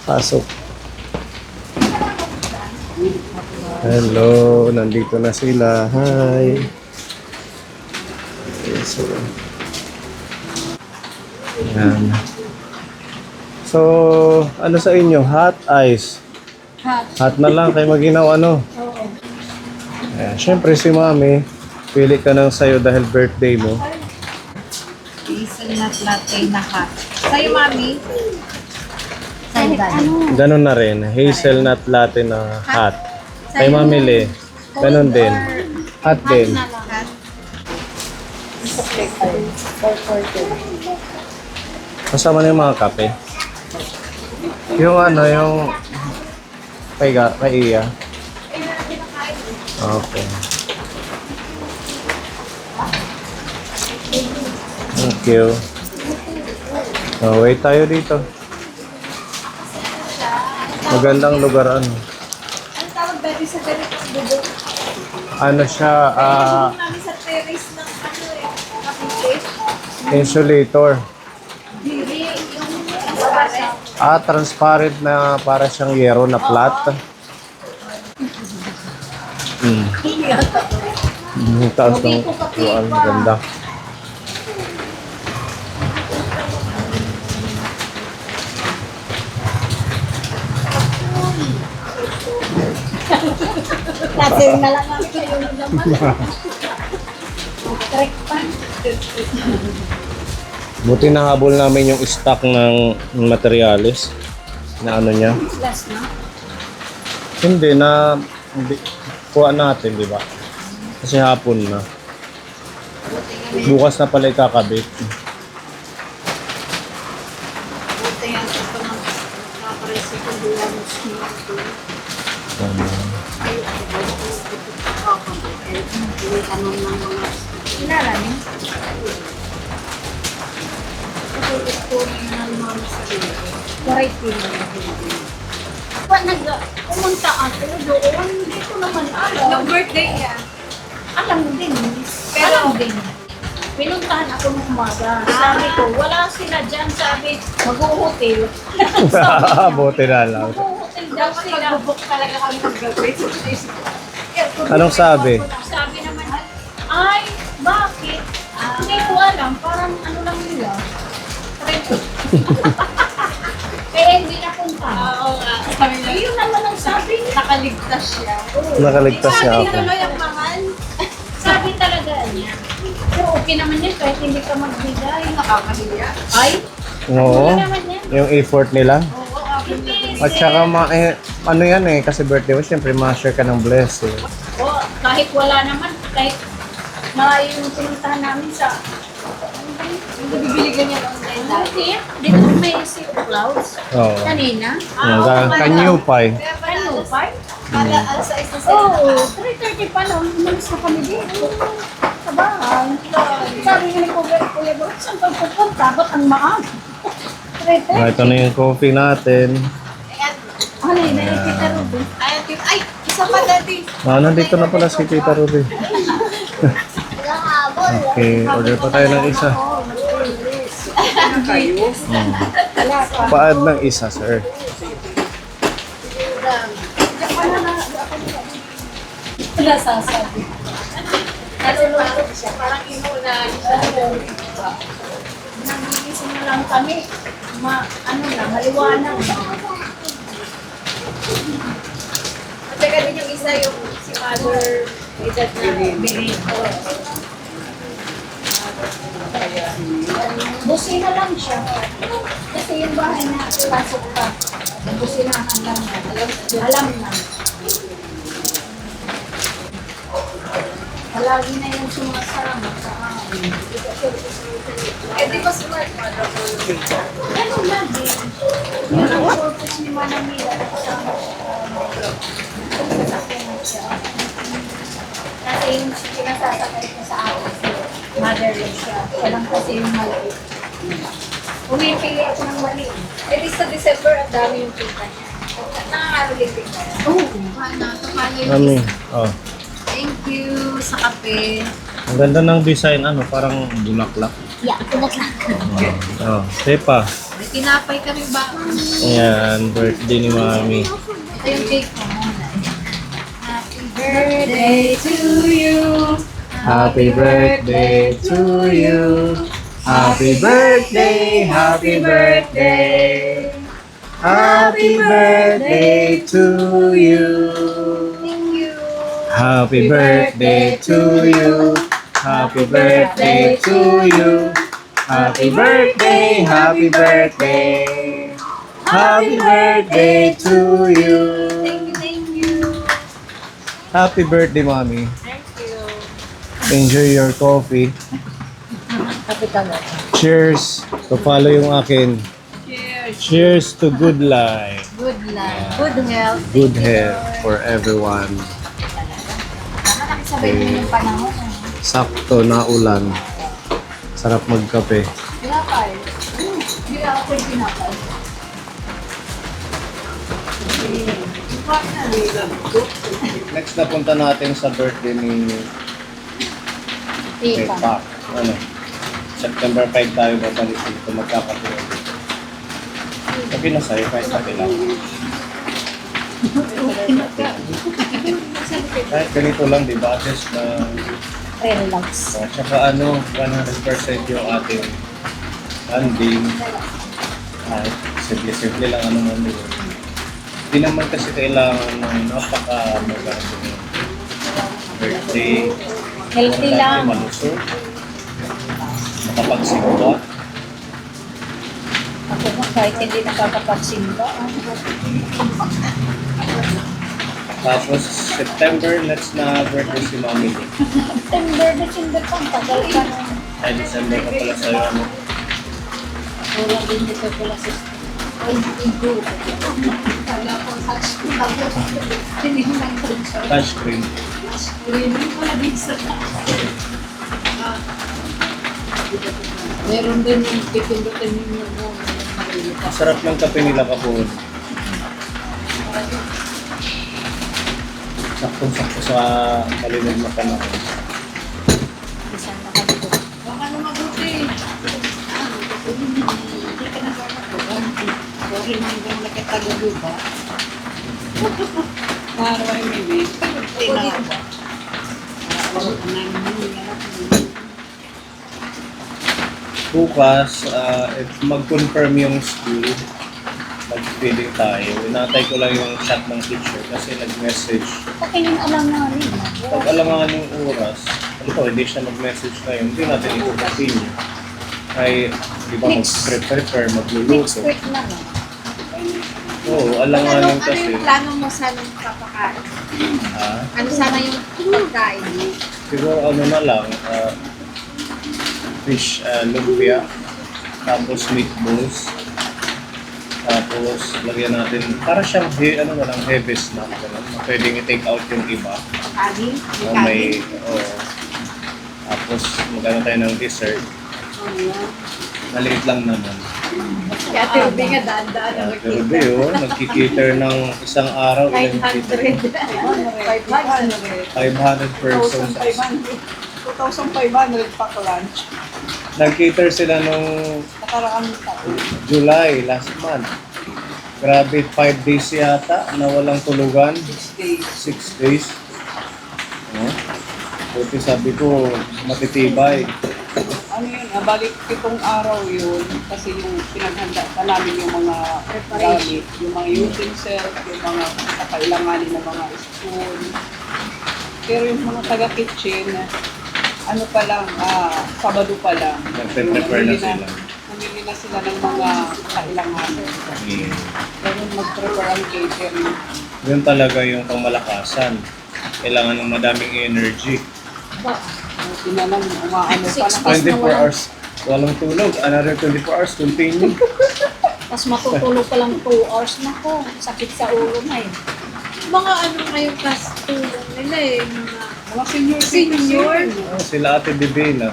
Pasok. Hello, nandito na sila. Hi. Okay, so, yan. So, ano sa inyo? Hot ice? Hot na lang kayo maginaw ano? Oo. Ayan, syempre si Mami, pili ka ng sayo dahil birthday mo. Hazelnut latte na hot. Sa'yo, Mami? Sa'yo, ano? Ganon na rin, hazelnut latte na hot. Kay Mami Le, ganon din. Hot din. Hot. Kasama na yung mga kape. Yung ano, yung kay Iya. Okay. Thank you. Oh, wait tayo dito. Magandang lugar ano. Ano tawag dati sa ganitong bubong? Ano siya, Namin sa terrace ng ano kapite. insulator. Diri, yung Transparent na para siyang yero na flat. Yung taas ng upuan, ganda. Kasi na lang kami kayo naman. Correct pa. Buti nahabol namin yung stock ng materials na ano niya. Last na. Hindi na kuha natin, di ba? Kasi hapon na. Bukas na pala ikakabit. Buti yan ito ng nakaparesi ko duwan ng smoke. Inarami? Ito ito na naman sa iyo. Variety na yun. Pag pumunta ako doon, hindi ko naman alam. Nung birthday niya? Alam din. Alam din. Pinuntahan ako ng umaga. Sabi ko, wala sila dyan. Sabi, mag-hotel. Buti na lang. Mag-hotel daw sila. Mag-book talaga kami mag-gabi. Anong sabi? Sabi naman, ay, bakit? Hindi ko alam. Parang ano lang nila. Kaya hindi napunta. Oo nga. Yun naman ang sabi niya. Nakaligtas siya. Nakaligtas siya ako. ang mahal. Sabi talaga niya. Pero okay naman yan kahit hindi ka magbigay. Nakakahiya. Ay? Oo. Okay naman yan. Yung effort nila. Oo, okay. At saka ano yan eh, kasi birthday mo, syempre ma-share ka ng blessing. Oo, kahit wala naman, kahit malayo yung pinuntahan namin sa hindi bibili ganyan online dati. Dito may sea of clouds. Oo. Kanina. Kanyo pa eh. Ano pa? Kada alsa isa sa Oo, 3:30 pa lang. Umalis na kami dito. Sa bahay. Sabi nga ni Kuya Bro, saan ka pupunta? Ba't ang maaga? 3:30. Ito na yung coffee natin. Ano yun? Kita Ruby. Ay, isa pa dati. Nandito na pala si Tita Ruby. Okay, order pa tayo ng isa. Paad ng isa, sir. Wala sasabi. Nalulungkot siya. Parang inuna siya. Nagigising na lang kami. Maliwanag. At saka din yung isa yung si Mother edad na Benito. Busina lang siya. Kasi yung bahay na pasok pa. Businahan lang na. Alam na. Palagi na yung sumasama sa amin. Eh, di ba smart pa daw? Ganun lang din. Yun ang purpose ni Manamila at sa sasakyan siya. Kasi yung pinasasakay ko sa akin, motherless siya. Siya lang kasi yung maliit. Pumipili ako ng maliit. Eh, di sa December, ang dami yung kita niya. Nakakaroon ka. Oo. Mami, oh. Thank you sa kape. Ang ganda ng design, ano, parang bulaklak. Yeah, tulad lang. Oh, tepa. tinapay kami ba? Ayan, birthday ni Mami. Ito yung cake mo muna. Happy birthday to you. Happy birthday to you. Happy birthday, happy birthday. Happy birthday to you. Thank you. Happy birthday to you. Happy birthday to you. Happy birthday, happy birthday. Happy birthday to you. Thank you. Happy birthday, Mommy. Thank you. Enjoy your coffee. Happy ka mo. Cheers. To follow yung akin. Cheers. Cheers to good life. Good life. Good health. Good health for everyone. Sana nakisabay mo yung panahon. Sakto na ulan. Sarap magkape. Pinapay. Hindi ako yung pinapay. Next na punta natin sa birthday ni Ipa. Pak. Ano? September 5 tayo babalik dito magkakatuwa. Sabi na sa'yo, kahit sabi lang. Kahit ganito lang, di ba? Just na... Relax. tsaka ano, 100% yung ating funding. Kahit simple-simple lang ano man yun. Hindi naman kasi kailangan ng napaka-magandang birthday. Healthy lang. Malusog. Makapagsimba. Ako mo kahit hindi nakakapagsimba. Tapos September, let's na birthday si Mami. September, December pa. Tagal ka na. Ay, December ka pala sa'yo. Ano? Wala din dito pala sa Igo. Kala ko touchscreen. Tinihinan ko rin siya. Touchscreen. Touchscreen. Wala din sa meron din yung pipindutin ninyo mo. Sarap ng kape nila kapon. Saktong-sakto sa malinag na panahon. Isang nakadito. Baka na mabuti. Hindi ka na gano'n. Sorry na yung nakitagulo ba? Para ay may Tingnan ba? Bukas, if mag-confirm yung school, mag-feeling tayo. Inatay ko lang yung chat ng teacher kasi nag-message. Pakinggan alam namin. Pag alam nga yung oras, ano ko, hindi siya mag-message ngayon, hindi natin i-continue. Ay, di ba mag-prepare, Next magluluto. week na nga. Oo, alanganin Ano kasi. yung plano mo sa nung papakain? Ha? Ano sana yung pagkain mo? Siguro ano na lang, fish lumpia, tapos meatballs, tapos lagyan natin, para siyang ano na lang, heavy snack. Ganun. Pwedeng i-take out yung iba. Kanin? O may, tapos magano tayo ng dessert. Maliit lang naman. Kaya Ruby nga daan-daan na Pero Beo, nagkikater ng isang araw, ilang kita? 500. 500 persons. 2,500 pack lunch. Nag-cater sila nung Nakaraang taon. July, last month. Grabe, 5 days yata na walang tulugan. 6 days. 6 days. Buti sabi ko, matitibay. Ano yun, balik 7 araw yun kasi yung pinaghanda pa namin yung mga gamit, yung mga utensils, yung mga kakailanganin ng mga spoon. Pero yung mga taga-kitchen, ano pa lang, Sabado pa lang. Nagpe-prepare na sila. Namili na sila ng mga kailanganin. Ganun mag-prepare ang catering. Yun talaga yung pangmalakasan. Kailangan ng madaming energy. Buti na lang, umaano pa na. 24 hours. Walang tulog. Another 24 hours continue. Tapos matutulog pa lang 2 hours na ko. Sakit sa ulo na eh. Mga ano ngayong class tulog nila eh. Mga senior Senior? citizen. Sila Ate Divina.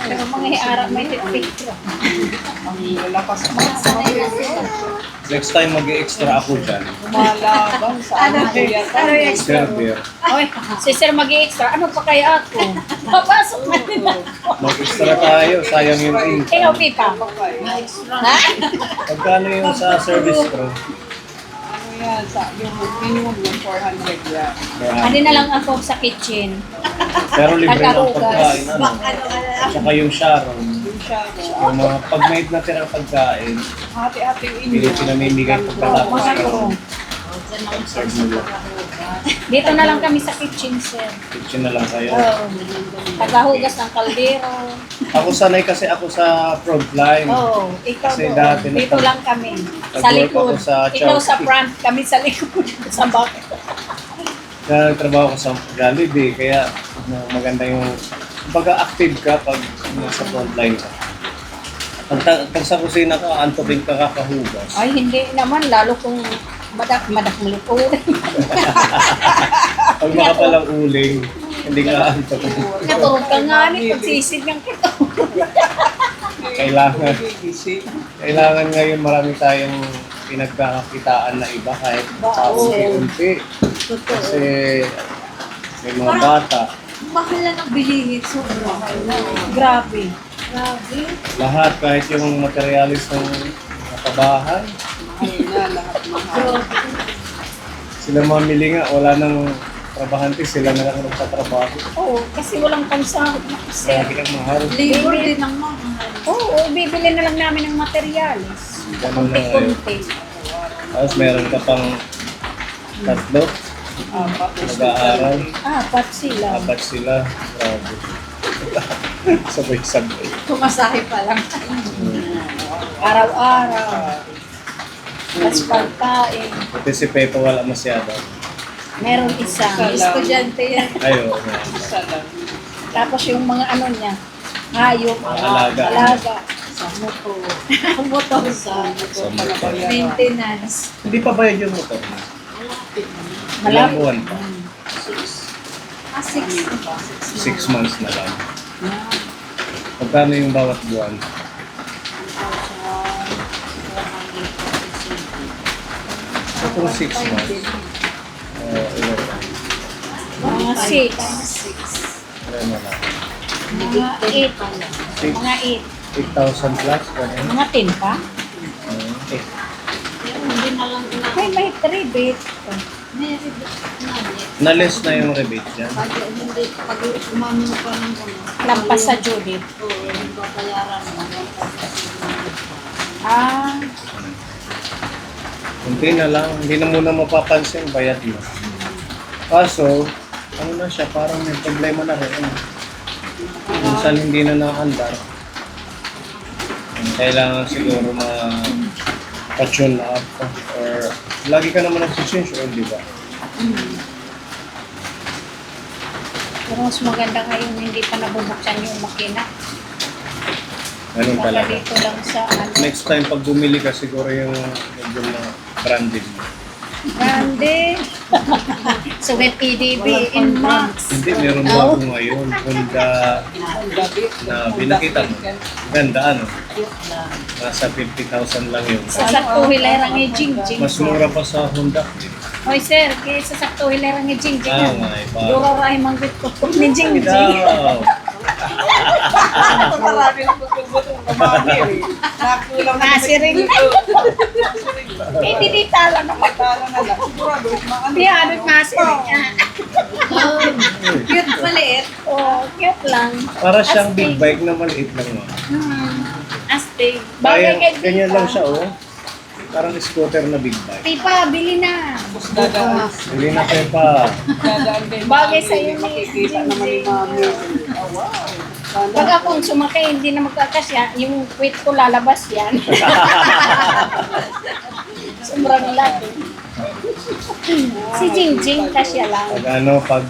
Pero mga hiarap may picture. Ang lalakas pa. Next time mag-extra ako dyan. Lumalaban sa ano kaya Server. Oy, si Sir mag-extra. Ano pa kaya ako? Papasok na din ako. Mag-extra tayo, sayang yung Ikaw, income. Pipa. Ha? Pagkano yung sa service crew? Ano yan, sa yung minimum yung 400 yan. Ano na lang ako sa kitchen. Pero libre ng Tagahugas. pagkain, ano? Tsaka yung Sharon. Yung siya, Yung mga pag may natirang pagkain, hati-hati yung inyo. hindi pinamimigay pagkatapos. Masarap. Serve mo lang. Dito na lang kami sa kitchen, Sir. Kitchen na lang kayo. Oo. Tagahugas ng kaldero. Ako sanay kasi ako sa frontline. Oo. Ikaw Kasi doon. dati Dito nag- lang kami. Sa nag-work likod. ako sa Ikaw sa Chowking. front, kami sa likod. Sa back. Kaya nagtrabaho ko sa Jollibee, kaya maganda yung pag-active ka pag nasa frontline ka. Pag sa kusina ka, antokin ka kakahugas. Ay, hindi naman. Lalo kung madak mo luto. Pag makapalang uling, hindi ka antokin. Naturog ka nga ni pagsisid ng kito. Kailangan ngayon marami tayong pinagkakakitaan na iba kahit sa unti-unti. Kasi may mga bata, Mahal na ng bilihin. Sobrang mahal na. Grabe. Grabe. lahat kahit yung materialis ng nakabahan. Mahal na, lahat mahal. Sila mamili nga, wala nang trabahante, sila na lang nagtatrabaho. Oo, kasi walang pansahod na kasi. Lagi ang mahal. Labor din ang mahal. Oo, bibili na lang namin ng materialis. Ganun na ngayon. Kunti-kunti. Tapos meron ka pang tatlo, nag-aaral, Apat sila. apat sila. Grabe. Sabay-sabay. Pumasahe pa lang. Araw-araw. Tapos pagkain. Buti si Pepe wala masyado. Meron isa. Isa lang. Estudyante yan. Ayo, Isa lang. Tapos yung mga ano niya, hayop, Mga alaga. alaga. Sa motor. Motor sa Sa Palabayan. maintenance. Hindi pa bayad yung motor. Ilang Malapit. buwan pa? 6. 6 months na lang. Magkano yung bawat buwan? Kung 6 months. Ilan na? Mga 6. Ilan na lang? Mga 8. 6, Mga 8,000 plus? Ganun. 8. Mga 10 pa? Okay. Ay, may rebate. Na-less na yung rebate niya. Pag umami mo pa ng Lampas sa Judith. babayaran mo. Ah, Kunti na lang. Hindi na muna mapapansin. Bayad mo. Kaso, ano na siya, parang may problema na rin. Minsan hindi na nakaandar. Kailangan siguro pa-tune up or lagi ka naman nag-change oil, di ba? pero mas maganda ngayon hindi pa nabubuksan yung makina. Ganun Baka talaga. dito lang sa ano. Next time pag bumili ka siguro yung medyo na branded mo. Grande. Sugat EDB in Max. Hindi, meron ba ako ngayon? Honda na binakita mo. Ganda ano? Nasa 50,000 lang yun. Sa sakto hilerang ni Jingjing. Mas mura pa sa Honda. Hoy sir, kaya sa sakto hilerang ni Jingjing. Ah, may ba? Duro rahi manggit ko ni Jingjing. Daw! Marami na pagkabutong kamami. Nakulang na Nasiring. Eh, dinitala naman. Tala na lang. Sigurado, maano. Di hanot nasiring. Cute maliit. Oh, cute lang. Para siyang big bike na maliit lang mo. Astig. Bagay Kaya, kay ganyan Pipa. lang siya, oh. Parang scooter na big bike. Pipa, bili na. Dadaan. Hindi na kayo pa. Dadaan kay Bagay Mami, sa'yo ni makikita naman ni Mami. Oh, wow. Sana. Pag akong sumakay, hindi na magkakasya, yung weight ko lalabas yan. Sobrang laki. Si Jingjing, kasya lang. Pag ano, pag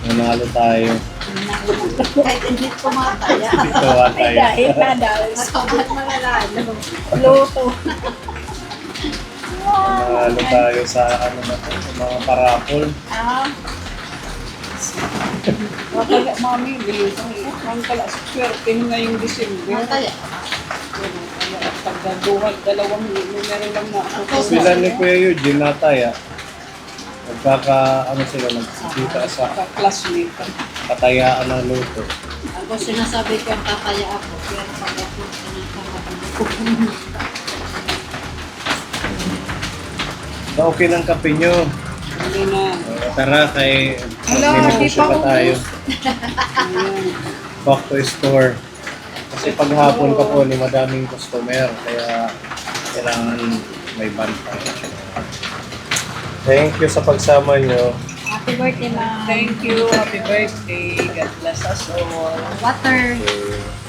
nanalo tayo, Kahit hindi kumakaya. dito Ay, tayo. dahil na dahil. Sobrang malalalo. Luto. Nanalo tayo sa ano na to, sa mga parapol. Ah, Kaya Mami, bilis ang kala. Swerte na yung December. Kaya. pagdaduhan, dalawang numero lang na ako. Sila ni Kuya Eugene nataya. Ano sila, nagkita sa Classmate. katayaan ng luto. Ako sinasabi ko ang tataya ako. Pero pag ako sinasabi So, okay ng kape nyo. Hindi na. Tara, kay Wala, magnegosyo di pa pa tayo. Ayan. Back to store. Kasi paghapon ka po ni madaming customer, kaya kailangan may bantay. Thank you sa pagsama nyo. Happy birthday, ma'am. Thank you. Happy birthday. God bless us all. Water. Okay.